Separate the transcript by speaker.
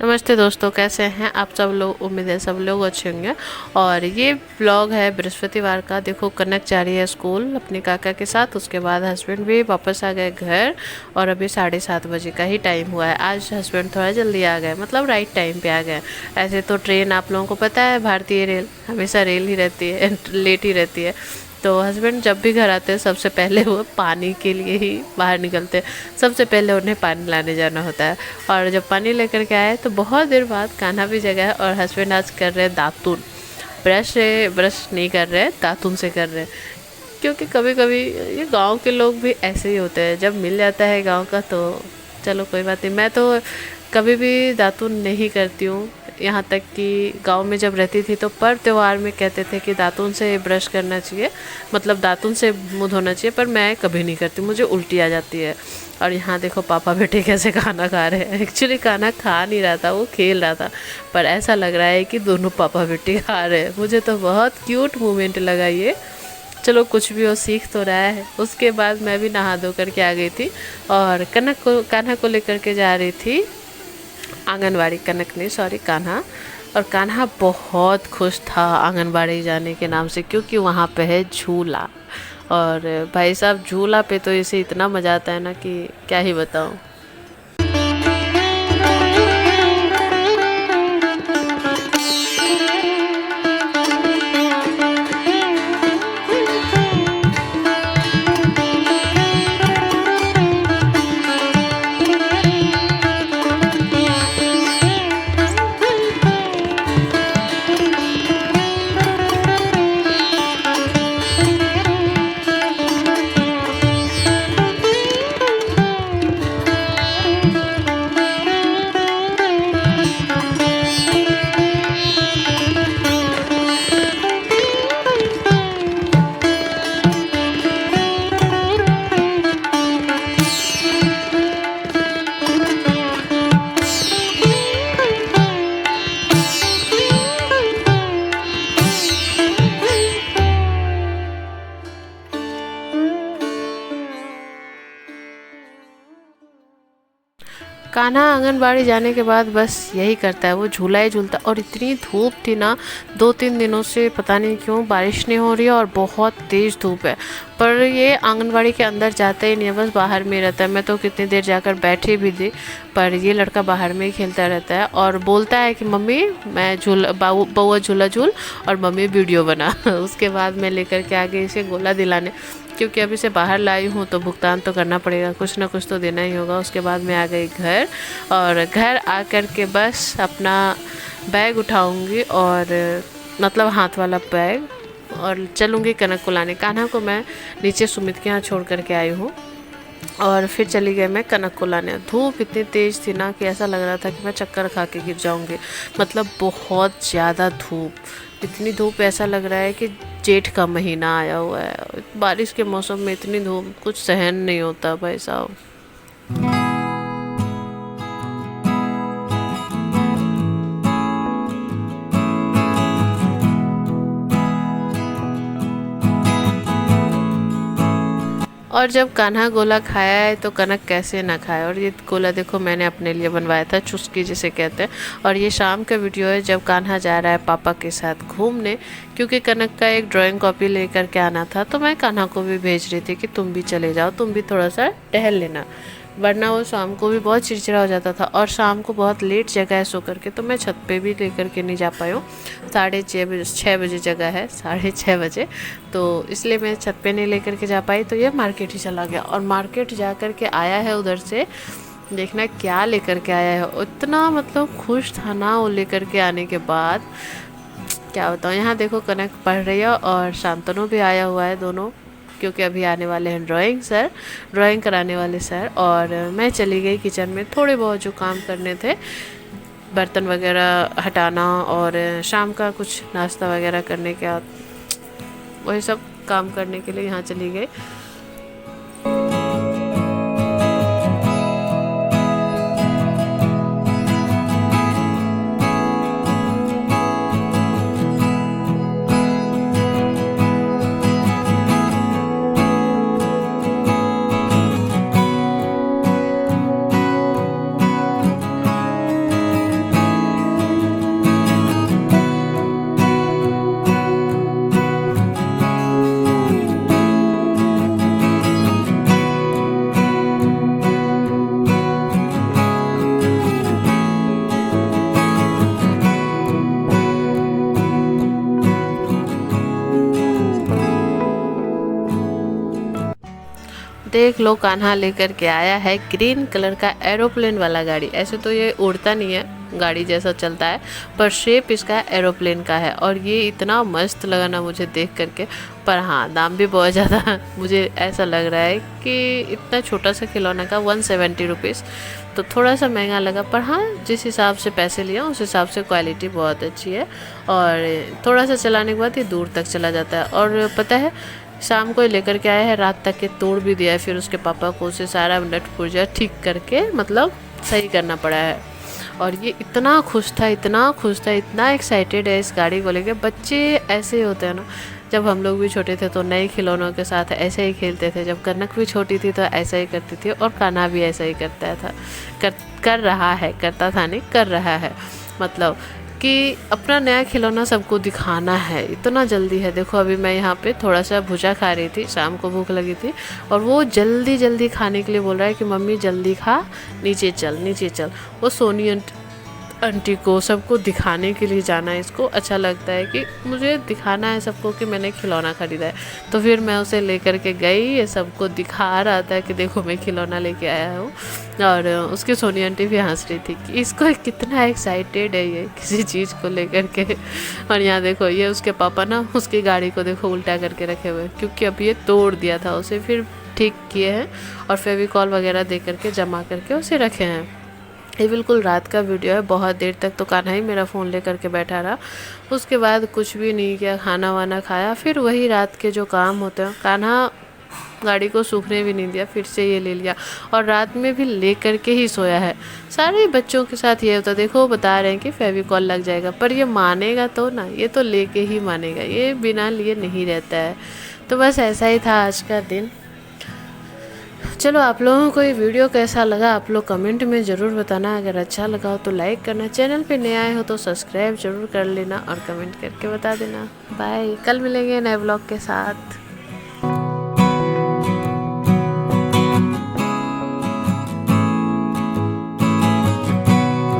Speaker 1: नमस्ते दोस्तों, कैसे हैं आप सब लोग। उम्मीद है सब लोग अच्छे होंगे। और ये ब्लॉग है बृहस्पतिवार का। देखो कनक जा रही है स्कूल अपने काका के साथ, उसके बाद हस्बैंड भी वापस आ गए घर। और अभी 7:30 बजे का ही टाइम हुआ है। आज हस्बैंड थोड़ा जल्दी आ गए, मतलब राइट टाइम पे आ गए। ऐसे तो ट्रेन आप लोगों को पता है, भारतीय रेल हमेशा रेल ही रहती है, लेट ही रहती है। तो हस्बैंड जब भी घर आते हैं सबसे पहले वो पानी के लिए ही बाहर निकलते हैं। सबसे पहले उन्हें पानी लाने जाना होता है। और जब पानी लेकर के आए तो बहुत देर बाद कान्हा भी जगा है। और हस्बैंड आज कर रहे हैं दातुन। ब्रश नहीं कर रहे, दातुन से कर रहे हैं। क्योंकि कभी कभी ये गांव के लोग भी ऐसे ही होते हैं, जब मिल जाता है गांव का तो चलो कोई बात नहीं। मैं तो कभी भी दातुन नहीं करती हूँ। यहाँ तक कि गांव में जब रहती थी तो पर त्यौहार में कहते थे कि दातुन से ब्रश करना चाहिए, मतलब दातुन से मुंह धोना चाहिए, पर मैं कभी नहीं करती, मुझे उल्टी आ जाती है। और यहाँ देखो पापा बेटे कैसे खाना खा रहे हैं। एक्चुअली खाना खा नहीं रहा था, वो खेल रहा था, पर ऐसा लग रहा है कि दोनों पापा बेटे खा रहे हैं। मुझे तो बहुत क्यूट मोमेंट लगा ये। चलो कुछ भी हो, सीख तो रहा है। उसके बाद मैं भी नहा धो करके आ गई थी और कान्हा को लेकर के जा रही थी आंगनवाड़ी। कनक नहीं, सॉरी, कान्हा। और कान्हा बहुत खुश था आंगनबाड़ी जाने के नाम से, क्योंकि वहाँ पे है झूला। और भाई साहब झूला पे तो इसे इतना मज़ा आता है ना कि क्या ही बताऊँ। कान्हा आंगनबाड़ी जाने के बाद बस यही करता है, वो झूला ही झूलता। और इतनी धूप थी ना, 2-3 दिनों से पता नहीं क्यों बारिश नहीं हो रही है और बहुत तेज़ धूप है। पर ये आंगनबाड़ी के अंदर जाता ही नहीं है, बस बाहर में रहता है। मैं तो कितनी देर जाकर बैठी भी थी, पर ये लड़का बाहर में ही खेलता रहता है और बोलता है कि मम्मी मैं बउआ झूला झूल और मम्मी वीडियो बना। उसके बाद मैं लेकर के आ गई इसे गोला दिलाने, क्योंकि अभी से बाहर लाई हूँ तो भुगतान तो करना पड़ेगा, कुछ ना कुछ तो देना ही होगा। उसके बाद मैं आ गई घर, और घर आकर के बस अपना बैग उठाऊंगी, और मतलब हाथ वाला बैग, और चलूँगी कनक को लाने। कान्हा को मैं नीचे सुमित के यहाँ छोड़ करके आई हूँ और फिर चली गई मैं कनक को लाने। धूप इतनी तेज़ थी ना कि ऐसा लग रहा था कि मैं चक्कर खा के गिर जाऊँगी, मतलब बहुत ज़्यादा धूप। इतनी धूप ऐसा लग रहा है कि जेठ का महीना आया हुआ है। बारिश के मौसम में इतनी धूप कुछ सहन नहीं होता भाई साहब। और जब कान्हा गोला खाया है तो कनक कैसे ना खाए। और ये गोला देखो मैंने अपने लिए बनवाया था, चुस्की जिसे कहते हैं। और ये शाम का वीडियो है जब कान्हा जा रहा है पापा के साथ घूमने, क्योंकि कनक का एक ड्राइंग कॉपी लेकर के आना था। तो मैं कान्हा को भी भेज रही थी कि तुम भी चले जाओ, तुम भी थोड़ा सा टहल लेना, वरना वो शाम को भी बहुत चिड़चिड़ा हो जाता था। और शाम को बहुत लेट जगह है सो करके, तो मैं छत पे भी लेकर के नहीं जा पाई हूँ। 6:30 बजे जगह है, 6:30 बजे, तो इसलिए मैं छत पे नहीं लेकर के जा पाई। तो ये मार्केट ही चला गया, और मार्केट जा कर के आया है उधर से। देखना क्या लेकर के आया है, इतना मतलब खुश था ना वो लेकर के आने के बाद, क्या बताऊँ। यहाँ देखो कनक पढ़ रही है और शांतनु भी आया हुआ है, दोनों, क्योंकि अभी आने वाले हैं ड्राइंग कराने वाले सर। और मैं चली गई किचन में, थोड़े बहुत जो काम करने थे, बर्तन वगैरह हटाना और शाम का कुछ नाश्ता वगैरह करने का, वही सब काम करने के लिए यहाँ चली गई। देख लो कान्हा लेकर के आया है ग्रीन कलर का एरोप्लेन वाला गाड़ी। ऐसे तो ये उड़ता नहीं है, गाड़ी जैसा चलता है, पर शेप इसका एरोप्लेन का है। और ये इतना मस्त लगा ना मुझे देख करके। पर हाँ, दाम भी बहुत ज़्यादा मुझे ऐसा लग रहा है कि इतना छोटा सा खिलौना का 170 रुपीज़, तो थोड़ा सा महंगा लगा। पर हाँ, जिस हिसाब से पैसे लिए उस हिसाब से क्वालिटी बहुत अच्छी है। और थोड़ा सा चलाने के बाद ये दूर तक चला जाता है। और पता है, शाम को लेकर के आया है, रात तक के तोड़ भी दिया है। फिर उसके पापा को उसे सारा नट पुर्जा ठीक करके मतलब सही करना पड़ा है। और ये इतना खुश था, इतना खुश था, इतना एक्साइटेड है इस गाड़ी को लेके। बच्चे ऐसे होते हैं ना, जब हम लोग भी छोटे थे तो नए खिलौनों के साथ ऐसे ही खेलते थे। जब कनक भी छोटी थी तो ऐसा ही करती थी, और कान्हा भी ऐसा ही करता था, कर रहा है, करता था नहीं, कर रहा है। मतलब कि अपना नया खिलौना सबको दिखाना है, इतना जल्दी है। देखो अभी मैं यहाँ पे थोड़ा सा भुजा खा रही थी, शाम को भूख लगी थी, और वो जल्दी जल्दी खाने के लिए बोल रहा है कि मम्मी जल्दी खा, नीचे चल नीचे चल। वो सोनी आंटी को सबको दिखाने के लिए जाना है। इसको अच्छा लगता है कि मुझे दिखाना है सबको कि मैंने खिलौना ख़रीदा है। तो फिर मैं उसे लेकर के गई, ये सबको दिखा रहा था कि देखो मैं खिलौना लेके आया हूँ। और उसकी सोनी आंटी भी हंस रही थी कि इसको कितना एक्साइटेड है ये किसी चीज़ को लेकर के। और यहाँ देखो ये उसके पापा ना उसकी गाड़ी को देखो उल्टा करके रखे हुए, क्योंकि अब ये तोड़ दिया था उसे, फिर ठीक किए हैं और फेविकॉल वगैरह दे करके जमा करके उसे रखे हैं। ये बिल्कुल रात का वीडियो है। बहुत देर तक तो कान्हा ही मेरा फ़ोन लेकर के बैठा रहा। उसके बाद कुछ भी नहीं किया, खाना वाना खाया, फिर वही रात के जो काम होते हैं। कान्हा गाड़ी को सूखने भी नहीं दिया, फिर से ये ले लिया, और रात में भी ले करके ही सोया है। सारे बच्चों के साथ ये होता, देखो बता रहे हैं कि फेविकॉल लग जाएगा, पर ये मानेगा तो ना, ये तो लेके ही मानेगा, ये बिना लिए नहीं रहता है। तो बस ऐसा ही था आज का दिन। चलो आप लोगों को ये वीडियो कैसा लगा आप लोग कमेंट में ज़रूर बताना। अगर अच्छा लगा हो तो लाइक करना, चैनल पे नए आए हो तो सब्सक्राइब ज़रूर कर लेना और कमेंट करके बता देना। बाय, कल मिलेंगे नए ब्लॉग के साथ।